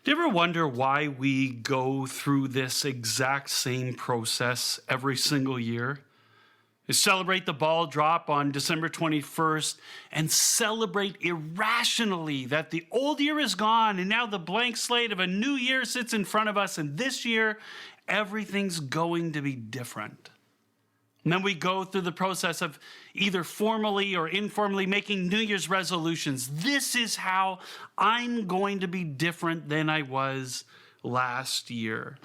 Do you ever wonder why we go through this exact same process every single year? We celebrate the ball drop on December 21st and celebrate irrationally that the old year is gone and now the blank slate of a new year sits in front of us, and this year everything's going to be different. And then we go through the process of either formally or informally making New Year's resolutions. This is how I'm going to be different than I was last year.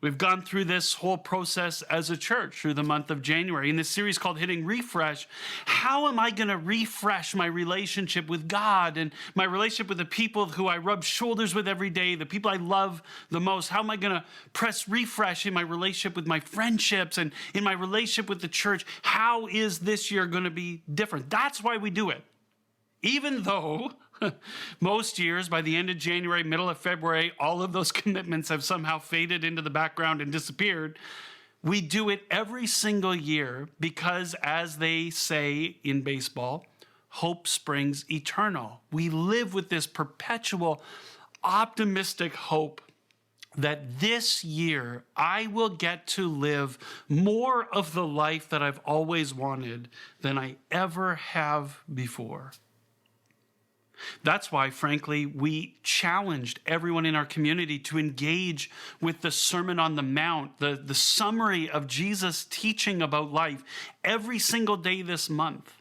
We've gone through this whole process as a church through the month of January. In this series called Hitting Refresh, how am I going to refresh my relationship with God and my relationship with the people who I rub shoulders with every day, the people I love the most? How am I going to press refresh in my relationship with my friendships and in my relationship with the church? How is this year going to be different? That's why we do it. Even though most years, by the end of January, middle of February, all of those commitments have somehow faded into the background and disappeared. We do it every single year because, as they say in baseball, hope springs eternal. We live with this perpetual, optimistic hope that this year I will get to live more of the life that I've always wanted than I ever have before. That's why, frankly, we challenged everyone in our community to engage with the Sermon on the Mount, the summary of Jesus' teaching about life every single day this month.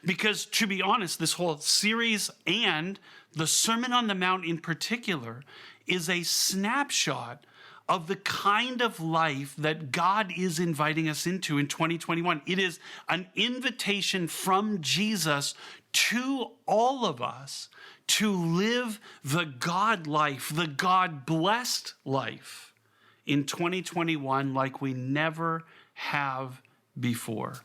Because, to be honest, this whole series and the Sermon on the Mount in particular is a snapshot of the kind of life that God is inviting us into in 2021. It is an invitation from Jesus to all of us to live the God life, the God-blessed life in 2021 like we never have before.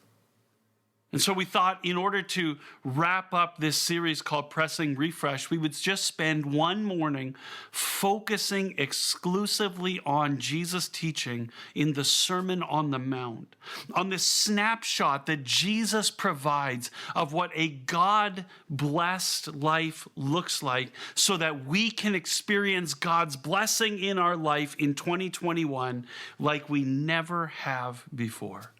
And so we thought, in order to wrap up this series called Pressing Refresh, we would just spend one morning focusing exclusively on Jesus' teaching in the Sermon on the Mount, on this snapshot that Jesus provides of what a God-blessed life looks like, so that we can experience God's blessing in our life in 2021 like we never have before.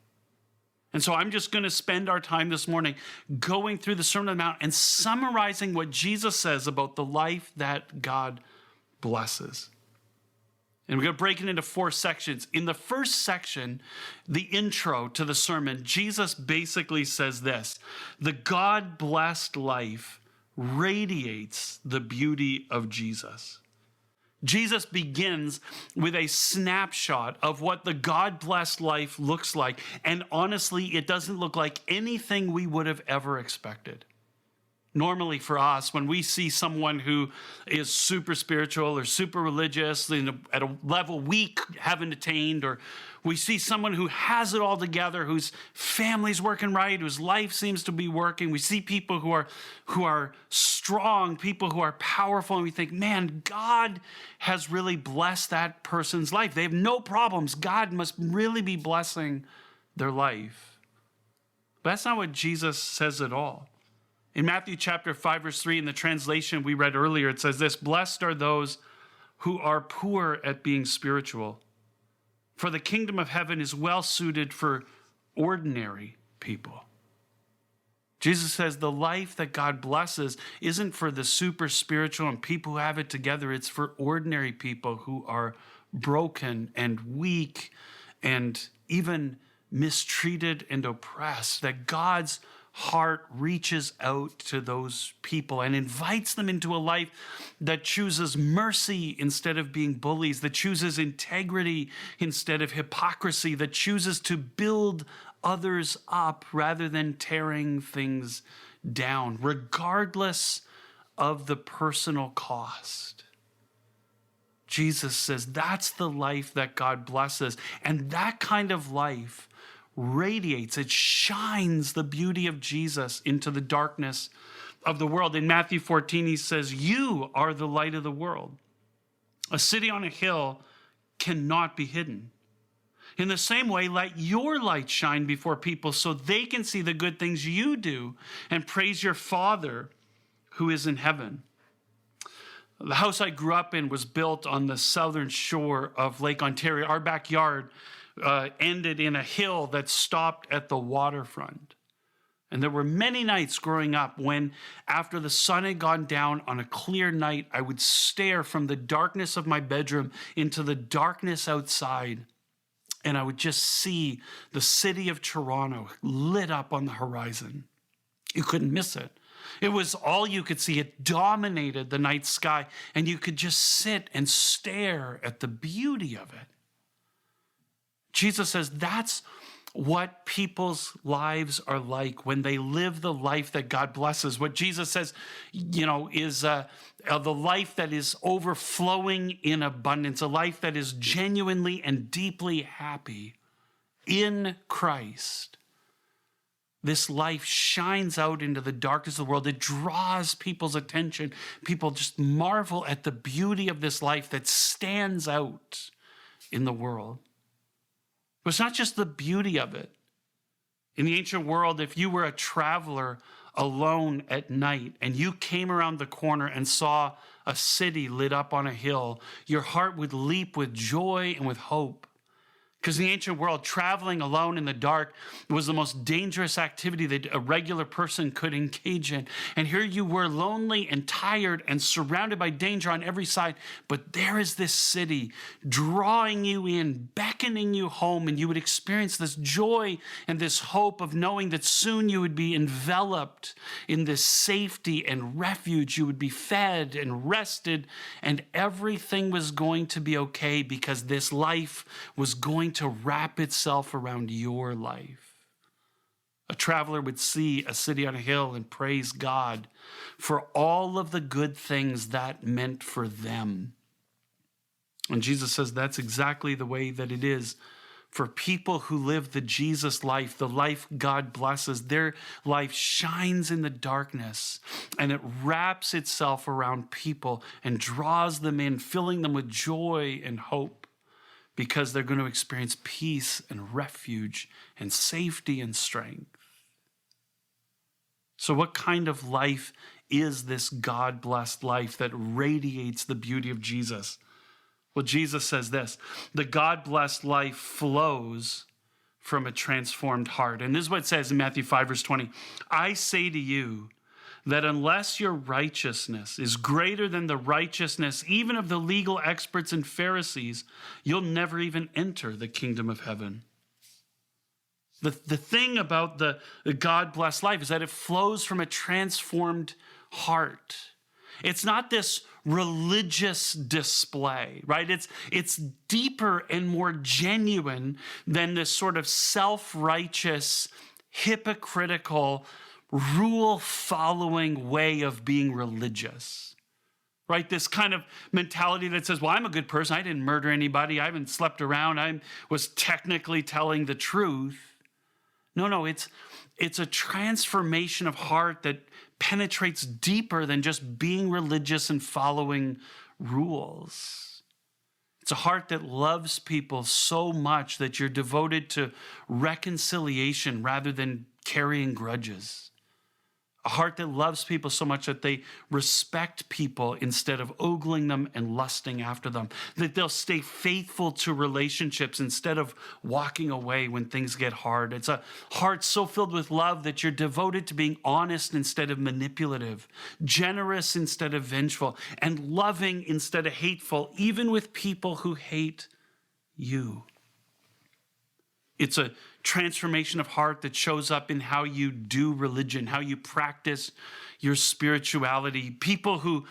And so I'm just going to spend our time this morning going through the Sermon on the Mount and summarizing what Jesus says about the life that God blesses. And we're going to break it into 4 sections. In the first section, the intro to the sermon, Jesus basically says this: the God-blessed life radiates the beauty of Jesus. Jesus begins with a snapshot of what the God-blessed life looks like. And honestly, it doesn't look like anything we would have ever expected. Normally for us, when we see someone who is super spiritual or super religious at a level we haven't attained, or we see someone who has it all together, whose family's working right, whose life seems to be working. We see people who are strong, people who are powerful, and we think, man, God has really blessed that person's life. They have no problems. God must really be blessing their life. But that's not what Jesus says at all. In Matthew chapter 5, verse 3, in the translation we read earlier, it says this: blessed are those who are poor at being spiritual, for the kingdom of heaven is well suited for ordinary people. Jesus says the life that God blesses isn't for the super spiritual and people who have it together. It's for ordinary people who are broken and weak and even mistreated and oppressed. That God's heart reaches out to those people and invites them into a life that chooses mercy instead of being bullies, that chooses integrity instead of hypocrisy, that chooses to build others up rather than tearing things down, regardless of the personal cost. Jesus says that's the life that God blesses, and that kind of life radiates, it shines the beauty of Jesus into the darkness of the world. In Matthew 14, he says, you are the light of the world. A city on a hill cannot be hidden. In the same way, let your light shine before people so they can see the good things you do and praise your Father who is in heaven. The house I grew up in was built on the southern shore of Lake Ontario. Our backyard ended in a hill that stopped at the waterfront. And there were many nights growing up when, after the sun had gone down on a clear night, I would stare from the darkness of my bedroom into the darkness outside, and I would just see the city of Toronto lit up on the horizon. You couldn't miss it. It was all you could see. It dominated the night sky, and you could just sit and stare at the beauty of it. Jesus says that's what people's lives are like when they live the life that God blesses. What Jesus says, is the life that is overflowing in abundance, a life that is genuinely and deeply happy in Christ. This life shines out into the darkness of the world. It draws people's attention. People just marvel at the beauty of this life that stands out in the world. But it's not just the beauty of it. In the ancient world, if you were a traveler alone at night and you came around the corner and saw a city lit up on a hill, your heart would leap with joy and with hope. Because in the ancient world, traveling alone in the dark was the most dangerous activity that a regular person could engage in. And here you were, lonely and tired and surrounded by danger on every side. But there is this city drawing you in, beckoning you home, and you would experience this joy and this hope of knowing that soon you would be enveloped in this safety and refuge. You would be fed and rested, and everything was going to be okay because this life was going to wrap itself around your life. A traveler would see a city on a hill and praise God for all of the good things that meant for them. And Jesus says that's exactly the way that it is for people who live the Jesus life, the life God blesses. Their life shines in the darkness and it wraps itself around people and draws them in, filling them with joy and hope, because they're going to experience peace and refuge and safety and strength. So what kind of life is this God-blessed life that radiates the beauty of Jesus? Well, Jesus says this: the God-blessed life flows from a transformed heart. And this is what it says in Matthew 5, verse 20. I say to you that unless your righteousness is greater than the righteousness even of the legal experts and Pharisees, you'll never even enter the kingdom of heaven. The thing about the God-blessed life is that it flows from a transformed heart. It's not this religious display, right? It's deeper and more genuine than this sort of self-righteous, hypocritical, rule-following way of being religious, right? This kind of mentality that says, well, I'm a good person. I didn't murder anybody. I haven't slept around. I was technically telling the truth. No, it's a transformation of heart that penetrates deeper than just being religious and following rules. It's a heart that loves people so much that you're devoted to reconciliation rather than carrying grudges. A heart that loves people so much that they respect people instead of ogling them and lusting after them. That they'll stay faithful to relationships instead of walking away when things get hard. It's a heart so filled with love that you're devoted to being honest instead of manipulative, generous instead of vengeful, and loving instead of hateful, even with people who hate you. It's a transformation of heart that shows up in how you do religion, how you practice your spirituality. People who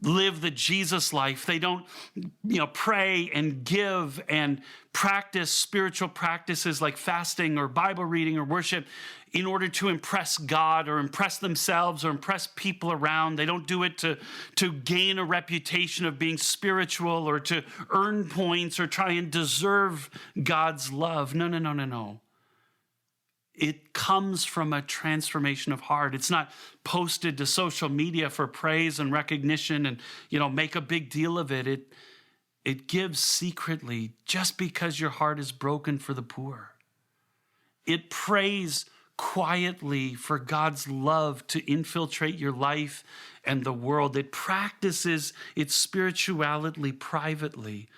live the Jesus life, they don't, pray and give and practice spiritual practices like fasting or Bible reading or worship in order to impress God or impress themselves or impress people around. They don't do it to gain a reputation of being spiritual or to earn points or try and deserve God's love. No. It comes from a transformation of heart. It's not posted to social media for praise and recognition and, make a big deal of it. It gives secretly just because your heart is broken for the poor. It prays quietly for God's love to infiltrate your life and the world. It practices its spirituality privately,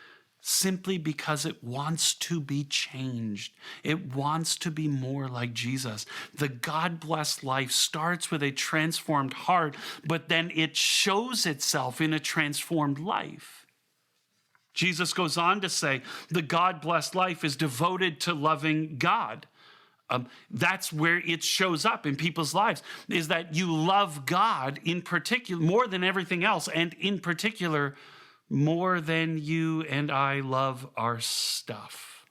simply because it wants to be changed. It wants to be more like Jesus. The God-blessed life starts with a transformed heart, but then it shows itself in a transformed life. Jesus goes on to say, the God-blessed life is devoted to loving God. That's where it shows up in people's lives, is that you love God in particular, more than everything else, and in particular, more than you and I love our stuff.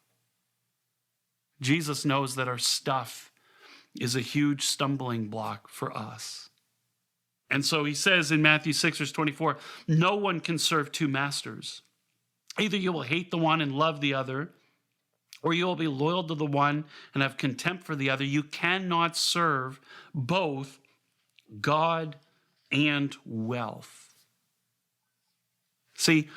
Jesus knows that our stuff is a huge stumbling block for us. And so he says in Matthew 6, verse 24, no one can serve two masters. Either you will hate the one and love the other, or you will be loyal to the one and have contempt for the other. You cannot serve both God and wealth. See,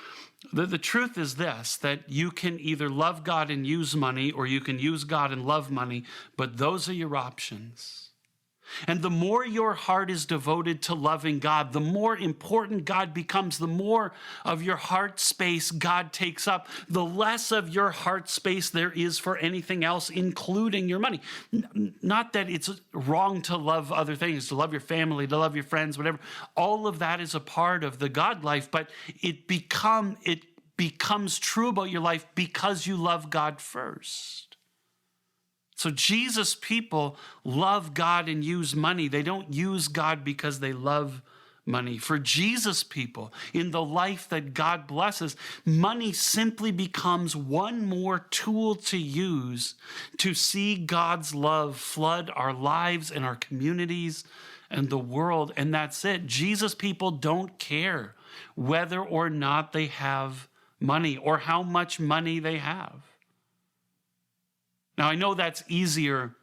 the truth is this, that you can either love God and use money, or you can use God and love money, but those are your options. And the more your heart is devoted to loving God, the more important God becomes, the more of your heart space God takes up, the less of your heart space there is for anything else, including your money. Not that it's wrong to love other things, to love your family, to love your friends, whatever. All of that is a part of the God life, but it becomes true about your life because you love God first. So Jesus' people love God and use money. They don't use God because they love money. For Jesus' people, in the life that God blesses, money simply becomes one more tool to use to see God's love flood our lives and our communities and the world. And that's it. Jesus' people don't care whether or not they have money or how much money they have. Now, I know that's easier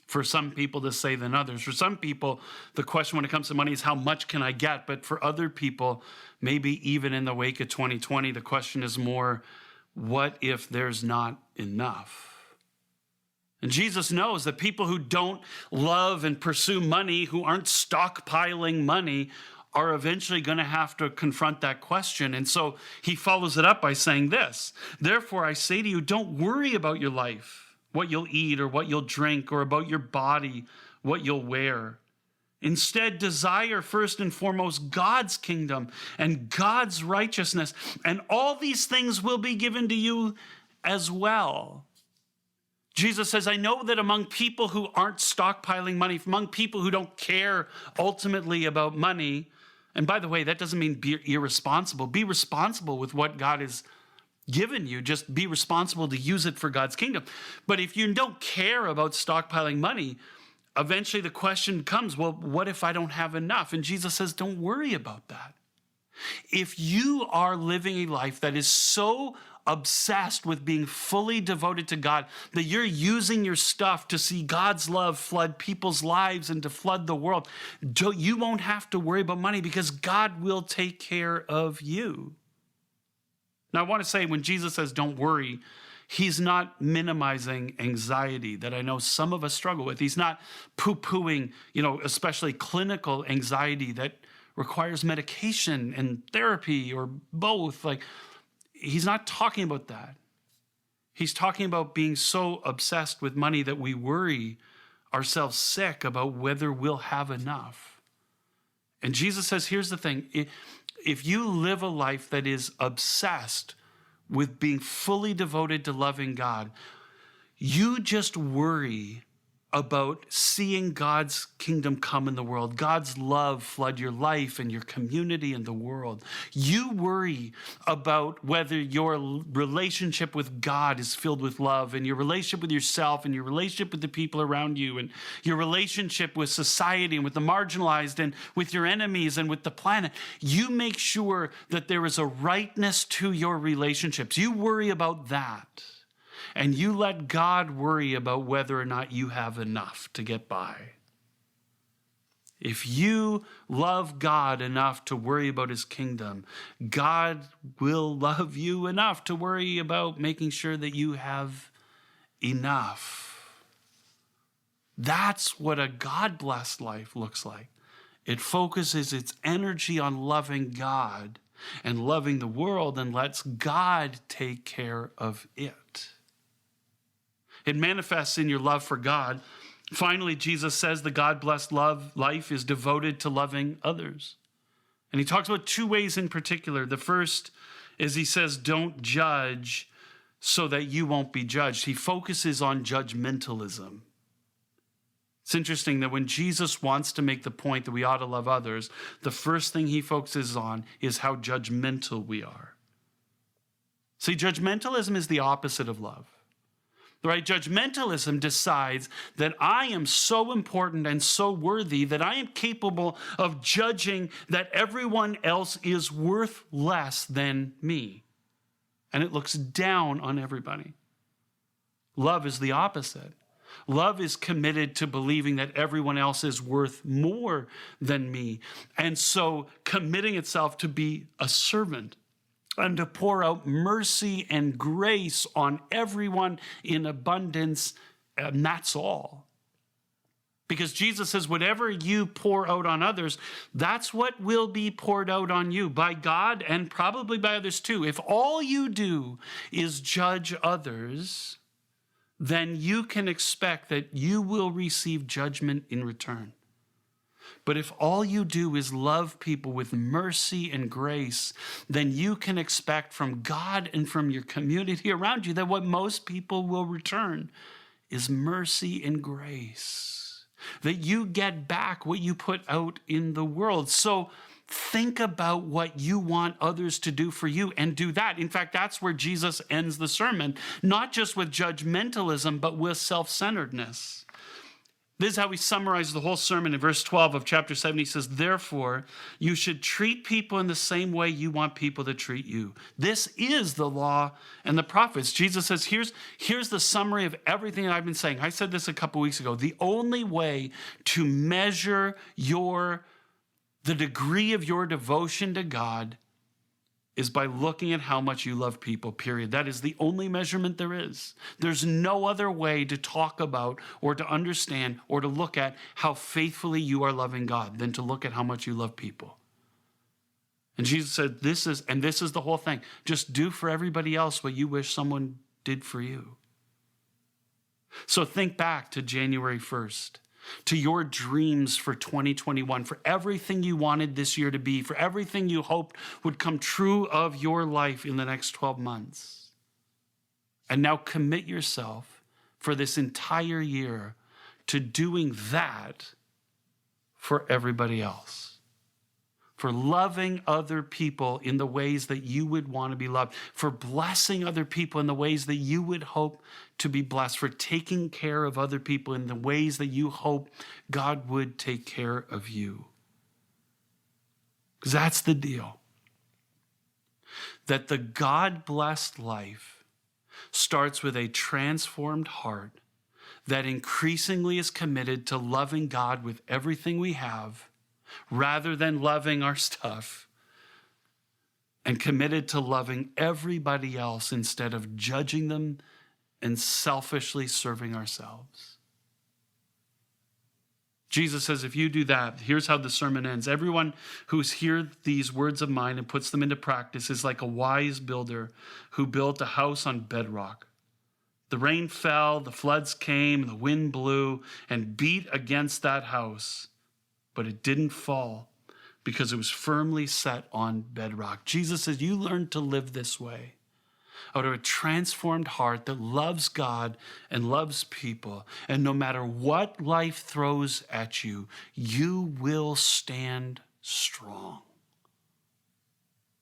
for some people to say than others. For some people, the question when it comes to money is how much can I get? But for other people, maybe even in the wake of 2020, the question is more, what if there's not enough? And Jesus knows that people who don't love and pursue money, who aren't stockpiling money, are eventually going to have to confront that question. And so he follows it up by saying this, therefore I say to you, don't worry about your life, what you'll eat or what you'll drink, or about your body, what you'll wear. Instead, desire first and foremost God's kingdom and God's righteousness, and all these things will be given to you as well. Jesus says, I know that among people who aren't stockpiling money, among people who don't care ultimately about money, and by the way, that doesn't mean be irresponsible. Be responsible with what God has given you. Just be responsible to use it for God's kingdom. But if you don't care about stockpiling money, eventually the question comes, well, what if I don't have enough? And Jesus says, don't worry about that. If you are living a life that is so obsessed with being fully devoted to God that you're using your stuff to see God's love flood people's lives and to flood the world, you won't have to worry about money because God will take care of you. Now, I want to say when Jesus says don't worry, he's not minimizing anxiety that I know some of us struggle with. He's not poo-pooing, especially clinical anxiety that requires medication and therapy or both. He's not talking about that. He's talking about being so obsessed with money that we worry ourselves sick about whether we'll have enough. And Jesus says, here's the thing. If you live a life that is obsessed with being fully devoted to loving God, you just worry about seeing God's kingdom come in the world, God's love flood your life and your community and the world. You worry about whether your relationship with God is filled with love, and your relationship with yourself, and your relationship with the people around you, and your relationship with society and with the marginalized and with your enemies and with the planet. You make sure that there is a rightness to your relationships. You worry about that. And you let God worry about whether or not you have enough to get by. If you love God enough to worry about his kingdom, God will love you enough to worry about making sure that you have enough. That's what a God-blessed life looks like. It focuses its energy on loving God and loving the world and lets God take care of it. It manifests in your love for God. Finally, Jesus says the God-blessed life is devoted to loving others. And he talks about two ways in particular. The first is he says, don't judge so that you won't be judged. He focuses on judgmentalism. It's interesting that when Jesus wants to make the point that we ought to love others, the first thing he focuses on is how judgmental we are. See, judgmentalism is the opposite of love. Right? Judgmentalism decides that I am so important and so worthy that I am capable of judging that everyone else is worth less than me. And it looks down on everybody. Love is the opposite. Love is committed to believing that everyone else is worth more than me. And so committing itself to be a servant and to pour out mercy and grace on everyone in abundance. And that's all. Because Jesus says, whatever you pour out on others, that's what will be poured out on you by God and probably by others too. If all you do is judge others, then you can expect that you will receive judgment in return. But if all you do is love people with mercy and grace, then you can expect from God and from your community around you that what most people will return is mercy and grace. That you get back what you put out in the world. So think about what you want others to do for you and do that. In fact, that's where Jesus ends the sermon, not just with judgmentalism, but with self-centeredness. This is how he summarizes the whole sermon in verse 12 of chapter 7. He says, therefore, you should treat people in the same way you want people to treat you. This is the law and the prophets. Jesus says, here's the summary of everything that I've been saying. I said this a couple weeks ago. The only way to measure the degree of your devotion to God is by looking at how much you love people, period. That is the only measurement there is. There's no other way to talk about or to understand or to look at how faithfully you are loving God than to look at how much you love people. And Jesus said, this is the whole thing. Just do for everybody else what you wish someone did for you. So think back to January 1st. To your dreams for 2021, for everything you wanted this year to be, for everything you hoped would come true of your life in the next 12 months. And now commit yourself for this entire year to doing that for everybody else. For loving other people in the ways that you would want to be loved, for blessing other people in the ways that you would hope to be blessed, for taking care of other people in the ways that you hope God would take care of you. Because that's the deal. That the God-blessed life starts with a transformed heart that increasingly is committed to loving God with everything we have, rather than loving our stuff, and committed to loving everybody else instead of judging them and selfishly serving ourselves. Jesus says, if you do that, here's how the sermon ends. Everyone who's heard these words of mine and puts them into practice is like a wise builder who built a house on bedrock. The rain fell, the floods came, the wind blew and beat against that house. But it didn't fall because it was firmly set on bedrock. Jesus says, you learn to live this way, out of a transformed heart that loves God and loves people. And no matter what life throws at you, you will stand strong.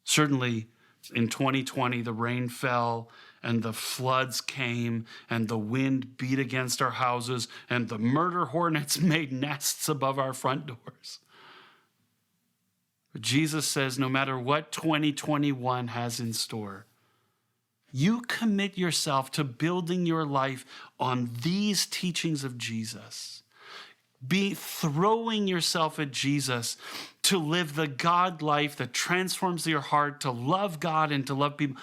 Certainly in 2020, the rain fell and the floods came and the wind beat against our houses and the murder hornets made nests above our front doors. But Jesus says, no matter what 2021 has in store, you commit yourself to building your life on these teachings of Jesus. Be throwing yourself at Jesus to live the God life that transforms your heart, to love God and to love people.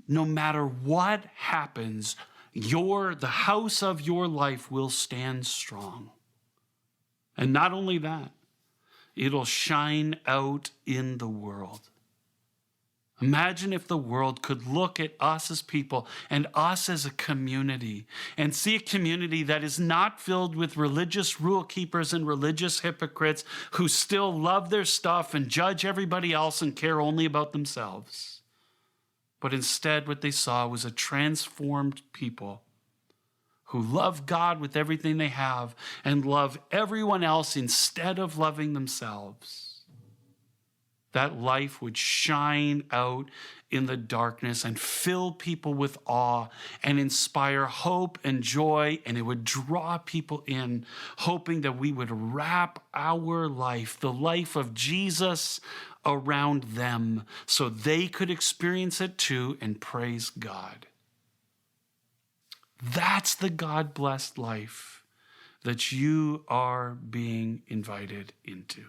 No matter what happens, the house of your life will stand strong. And not only that, it'll shine out in the world. Imagine if the world could look at us as people and us as a community and see a community that is not filled with religious rule keepers and religious hypocrites who still love their stuff and judge everybody else and care only about themselves. But instead, what they saw was a transformed people who love God with everything they have and love everyone else instead of loving themselves. That life would shine out in the darkness and fill people with awe and inspire hope and joy, and it would draw people in, hoping that we would wrap our life, the life of Jesus, around them so they could experience it too and praise God. That's the God-blessed life that you are being invited into.